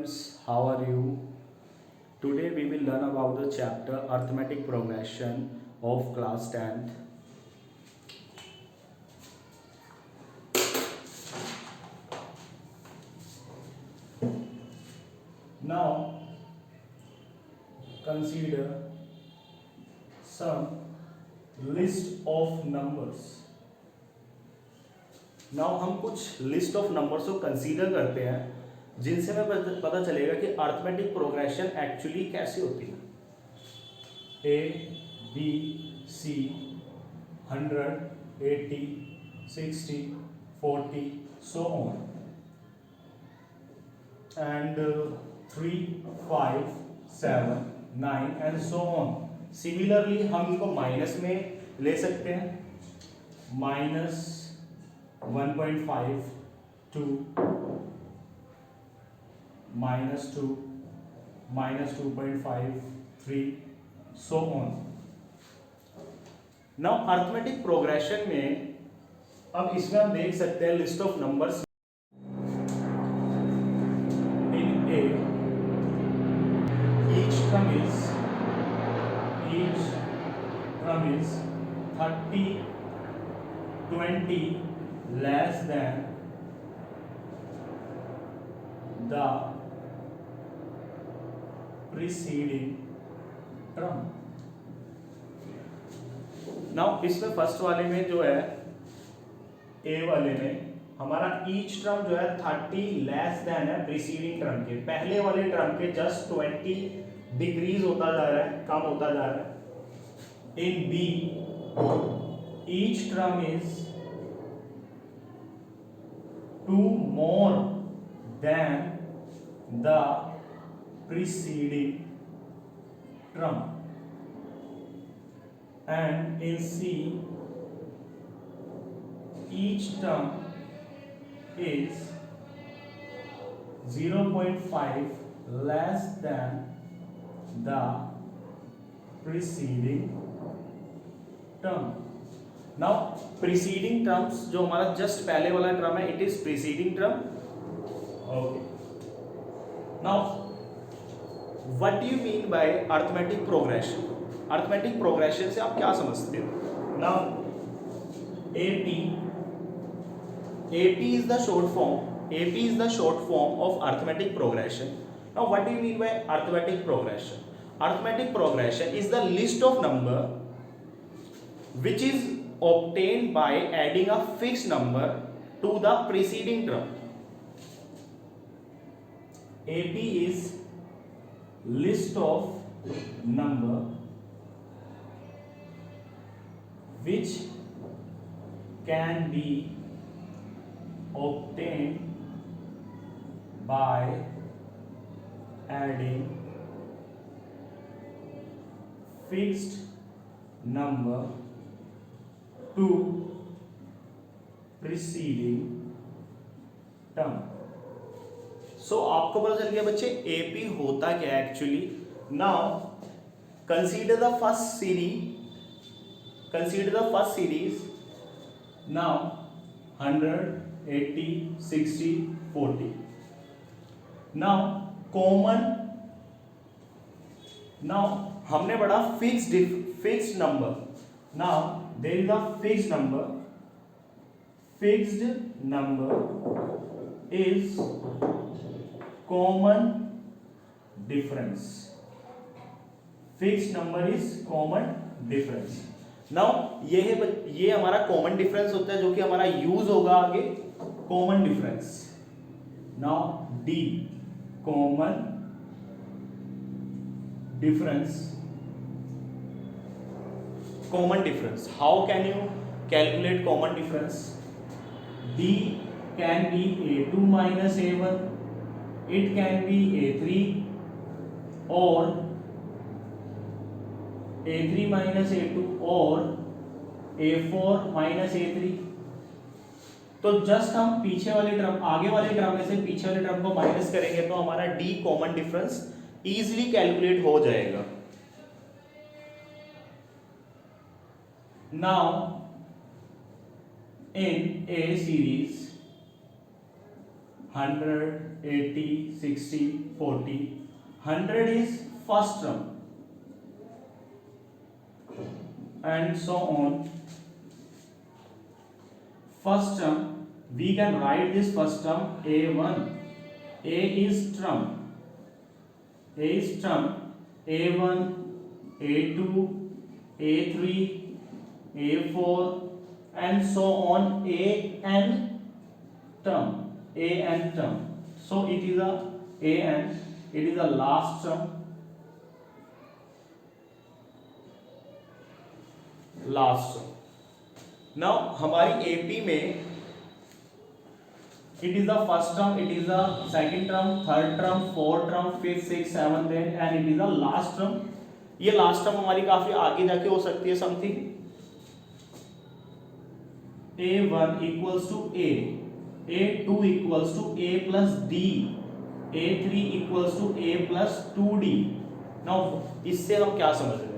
students, how are you? Today we will learn about the chapter arithmetic progression of class 10th. Now consider some list of numbers. Now हम कुछ list of numbers को consider करते हैं जिनसे हमें पता चलेगा कि अर्थमेटिक प्रोग्रेशन एक्चुअली कैसे होती है। A B C 100 80 60 40 so on and 3 5 7 9 and so on. Similarly हम इनको माइनस में ले सकते हैं, minus 1.5 2 minus 2 minus 2.5 3 so on. Now arithmetic progression में अब इसमें हम देख सकते हैं list of numbers in A each term is 30 20 less than the preceding term. Now इसमें फर्स्ट वाले में जो है ए वाले में हमारा ईच टर्म जो है 30 लेस देन है प्रीसीडिंग टर्म के, पहले वाले टर्म के जस्ट 20 डिक्रीज होता जा रहा है, कम होता जा रहा है। In B each term is 2 more than the preceding term, and in C each term is 0.5 less than the preceding term. Now preceding terms जो हमारा जस्ट पहले वाला टर्म है, it is preceding term. Okay, now what do you mean by arithmetic progression? Arithmetic progression से आप क्या समझते हो? Now AP is the short form of arithmetic progression. Now what do you mean by arithmetic progression? Arithmetic progression is the list of number which is obtained by adding a fixed number to the preceding term. AP is list of number which can be obtained by adding fixed number to preceding term. So आपको पता चल गया बच्चे AP होता क्या है actually. Now consider the first series. Now 100 80 60 40. Now common, now हमने पढ़ा fixed number. Now there is a fixed number is common difference. Fixed number is common difference. Now ये हमारा common difference होता है जो कि हमारा यूज होगा आगे, common difference. Now D common difference. How can you calculate common difference? D can be A2 minus A1, it can be A3 or A3 minus A2 or A4 minus A3. तो just हम पीछे वाले term, आगे वाले term में से पीछे वाले टर्म को माइनस करेंगे तो हमारा D common difference easily calculate हो जाएगा। Now in A series 100, 80, 60, 40. 100 is first term and so on. First term, we can write this first term A1. A is term. A is term. A1, A2, A3, A4 and so on. AN term. AN term. So it is a AN. It is the last term. Last term. Now हमारी AP में it is the first term, it is the second term, third term, fourth term, fifth, sixth, seventh, and it is the last term. ये last term हमारी काफी आगे जाके हो सकती है something. A1 equals to A, A2 equals to A plus D, A3 equals to A plus 2D. Now इससे हम क्या समझ रहे हैं?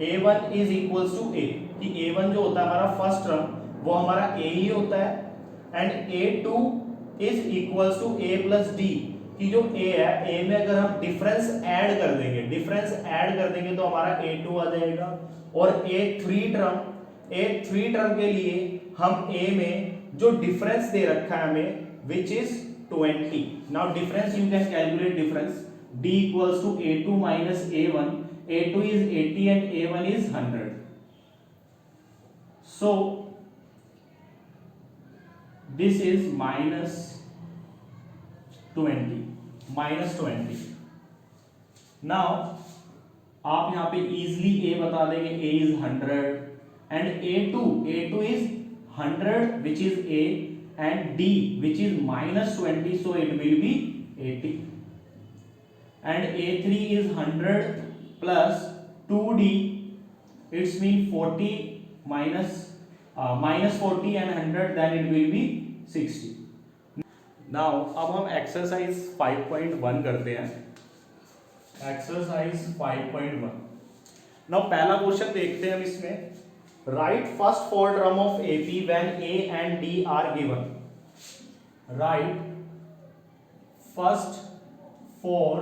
A1 is equals to A, कि A1 जो होता है हमारा फर्स्ट टर्म वो हमारा A ही होता है, and A2 is equals to A plus D, कि जो A है A में अगर हम डिफरेंस ऐड कर देंगे तो हमारा A2 आ जाएगा, और A3 टर्म के लिए हम A में जो डिफरेंस दे रखा है हमें which is 20. Now difference you can calculate difference D equals to A2 minus A1. A2 is 80 and A1 is 100. So this is minus 20. Now आप यहाँ पे easily A बता देंगे, A is 100 and A2 is 100 which is A and D which is minus 20, so it will be 80, and A3 is 100 plus 2D, it's mean 40 minus 40 and 100, then it will be 60. Now अब हम exercise 5.1 करते हैं. Exercise 5.1. Now पहला question देखते हैं हम इसमें. Write first four term of AP when A and D are given. Write first four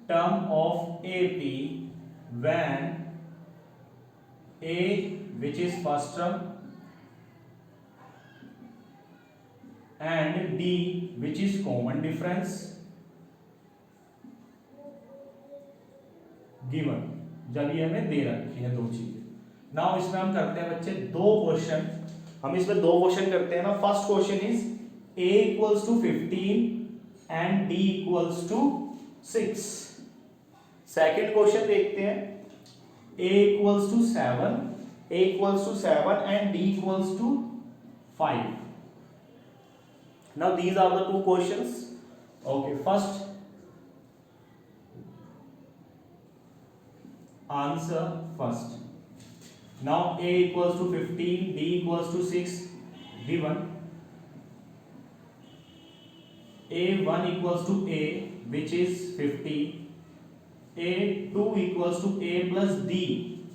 term of AP when A which is first term and D which is common difference given. जब ये हमें दे रखी है दो चीजें. Now इसमें हम करते हैं बच्चे दो क्वेश्चन. हम इसमें दो क्वेश्चन करते हैं ना. First question is A equals to 15 and D equals to 6. Second question देखते हैं. A equals to 7 and D equals to 5. Now these are the two questions. Okay, first answer first. Now A equals to 15, D equals to 6 given. A1 equals to A which is 50. A2 equals to A plus D.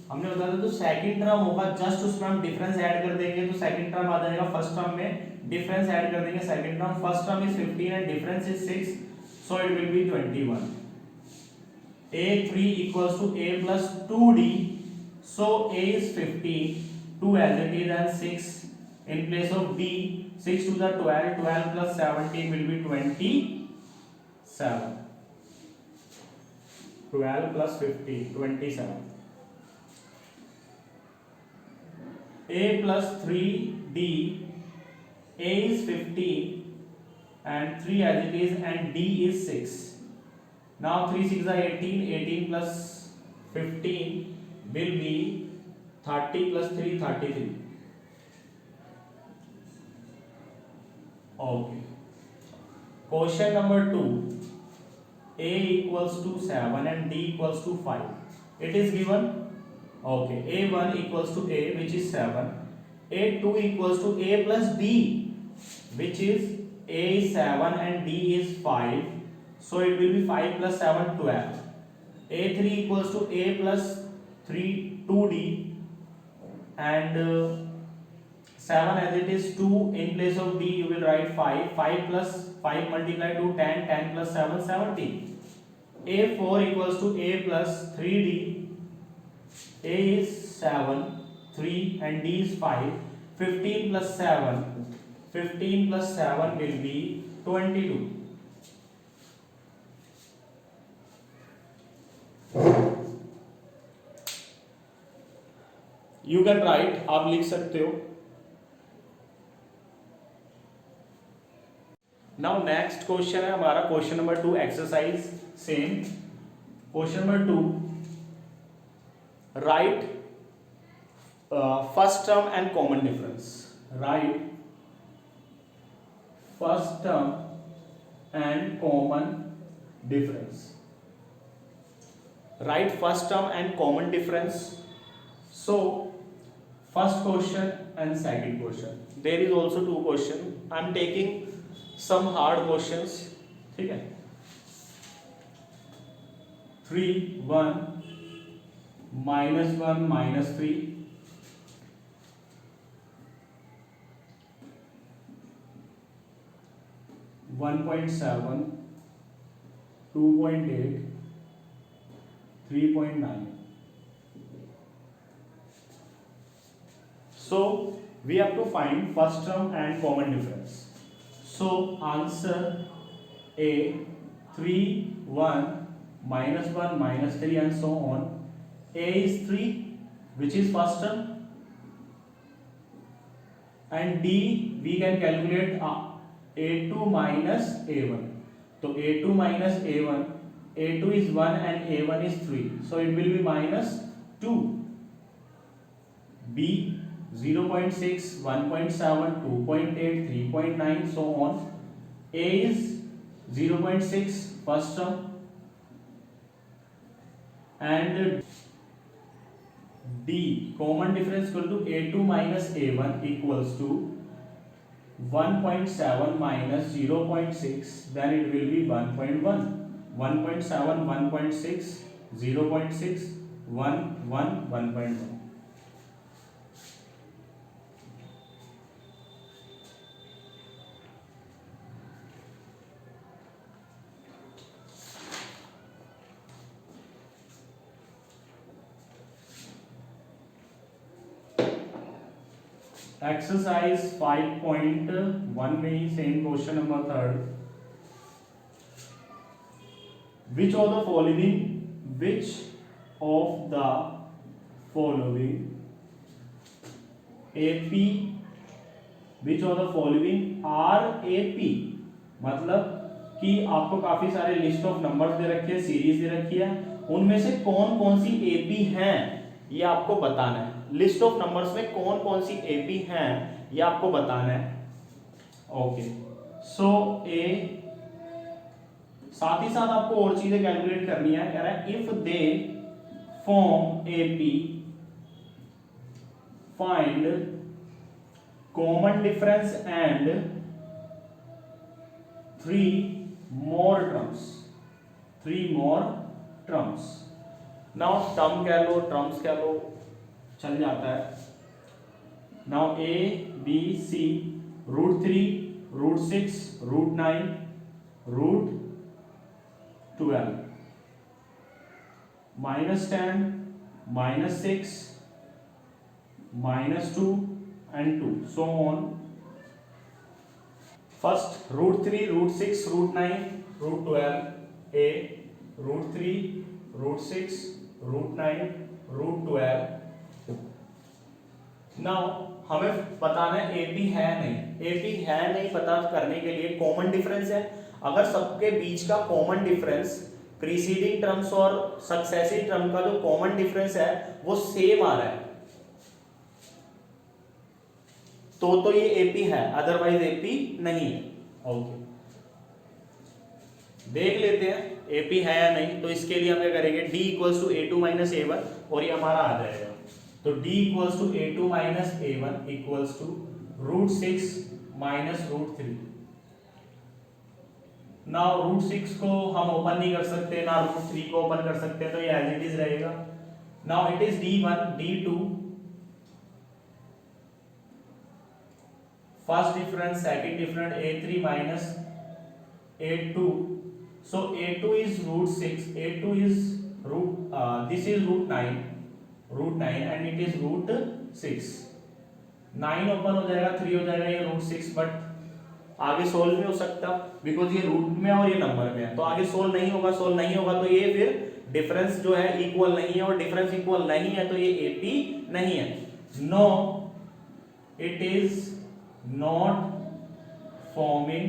हमने बताया था तो second term होगा, just उसमें हम difference add कर देंगे तो सेकंड टर्म आ जाएगा. फर्स्ट टर्म में डिफरेंस ऐड कर देंगे second term. First term is 15 and difference is 6, so it will be 21. A3 equals to A plus 2D, so A is 15, 2 as it is and 6 in place of D. 6 to the 12 plus 17 will be 27. 12 plus 15, 27. A plus 3D, A is 15 and 3 as it is and D is 6. Now 3 6 are 18, 18 plus 15 will be 30 plus 3, 33. Okay. Question number 2. A equals to 7 and D equals to 5. It is given. Okay. A1 equals to A which is 7. A2 equals to A plus D which is A is 7 and D is 5. So it will be 5 plus 7, 12. A3 equals to A plus 3, 2D and 7 as it is 2. In place of d you will write 5. 5 plus 5 multiplied to 10. 10 plus 7 17. A4 equals to a plus 3d. A is 7, 3 and d is 5. 15 plus 7. 15 plus 7 will be 22. You can write, आप लिख सकते हो. Now next question है हमारा question number 2 exercise same. Question number 2, right first term and common difference. Right first term and common difference. Right first term and common difference. So first question and second question. There is also two question. I am taking some hard questions. ठीक है. 3 1 minus 1 minus 3 1.7 2.8 3.9. So we have to find first term and common difference. So answer A 3 1 minus 1 minus 3 and so on. A is 3 which is first term, and D we can calculate A2 minus A1. So A2 minus A1, A2 is 1 and A1 is 3, so it will be minus 2. B 0.6 1.7 2.8 3.9 so on. A is 0.6 first term, and D common difference equal to A2 minus A1 equals to 1.7 minus 0.6, then it will be 1.1. 1.7 1.6 0.6 1 1 1.1. Exercise 5.1 में ही same question number 3. Which of the following AP which of the following are AP. मतलब कि आपको काफी सारे list of numbers they रखे हैं, series दे रखी है, उनमें से कौन कौन सी एपी हैं ये आपको बताना है. लिस्ट ऑफ नंबर्स में कौन कौन सी एपी हैं ये आपको बताना है. ओके, सो ए, साथ ही साथ आपको और चीजें कैलकुलेट करनी है. कह रहा है if they form AP find common difference and 3 more terms. Now term कह लो, टर्म्स कह लो, चल जाता है. Now A B C √3 √6 √9 √12 -10 -6 -2 and 2 so on. First √3 √6 √9 √12 a √3 √6 √9 √12. Now हमें बताना है एपी है नहीं. एपी है नहीं पता करने के लिए कॉमन डिफरेंस है. अगर सबके बीच का कॉमन डिफरेंस प्रीसीडिंग टर्म्स और सक्सेसिव टर्म का जो कॉमन डिफरेंस है वो सेम आ रहा है तो ये एपी है, अदरवाइज एपी नहीं है. ओके, देख लेते हैं एपी है या नहीं. तो इसके लिए हम क्या करेंगे, d equals to A2 minus A1 और ये हमारा आ जाएगा. तो d equals to A2 minus A1 equals to √6 minus √3. Now √6 को हम ओपन नहीं कर सकते ना √3 को ओपन कर सकते, तो ये एज इट इज रहेगा. Now it is d1 d2 first difference, second difference, a3 minus a2. So a2 is root 6, a2 is root this is root 9, and it is root 6. 9 open हो जाएगा, 3 हो जाएगा, ये रूट 6, बट आगे solve नहीं हो सकता बिकॉज ये रूट में और ये नंबर में है, तो आगे सोल्व नहीं होगा तो ये फिर डिफरेंस जो है इक्वल नहीं है, और डिफरेंस इक्वल नहीं है तो ये एपी नहीं है. No, it is not forming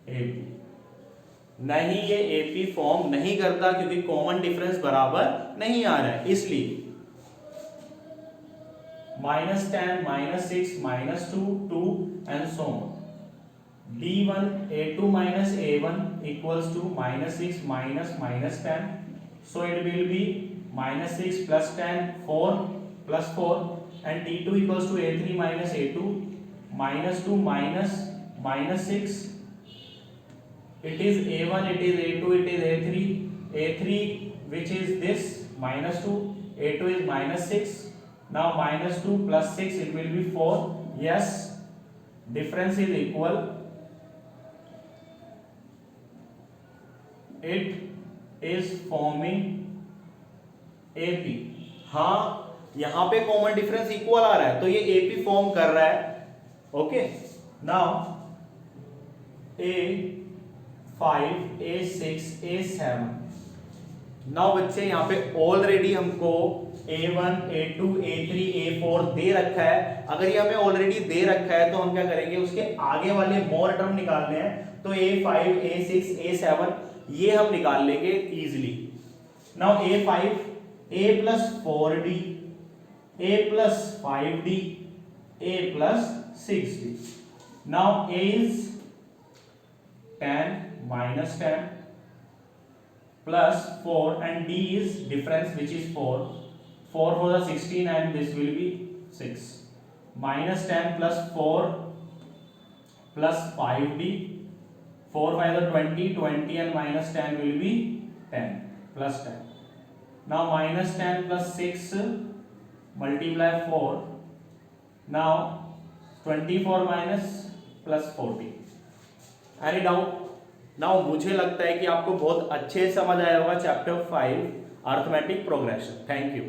AP. नहीं, ये एपी फॉर्म नहीं करता क्योंकि कॉमन डिफरेंस बराबर नहीं आ रहा है, इसलिए -10, -6, -2, 2 and so on. D1 A2 minus A1 equals to -6 minus -10. So it will be -6 plus 10, 4 plus 4, and D2 equals to A3 minus A2, -2 minus -6. It is A1, it is A2, it is A3. A3 which is this -2, A2 is -6. Now -2 plus 6, it will be 4. Yes, difference is equal. It is forming AP. हाँ, यहां पे common difference equal आ रहा है तो ये AP form कर रहा है. Okay, now A5, A6, A7. Now बच्चे यहाँ पे ऑलरेडी हमको A1, A2, A3, A4 दे रखा है. अगर ये हमें ऑलरेडी दे रखा है तो हम क्या करेंगे, उसके आगे वाले मोर टर्म निकालने हैं. तो A5, A6, A7 ये हम निकाल लेंगे easily. Now A5, A plus 4D, A plus 5D, A plus 6D. Now A is 10 minus 10 plus 4, and D is difference which is 4. 4 for the 16 and this will be 6. Minus 10 plus 4 plus 5D. 4 by the 20, 20 and minus 10 will be 10 plus 10. Now minus 10 plus 6 multiply 4. Now 24 minus plus 40. Any doubt? Now मुझे लगता है कि आपको बहुत अच्छे समझ आया होगा chapter 5 arithmetic progression. Thank you.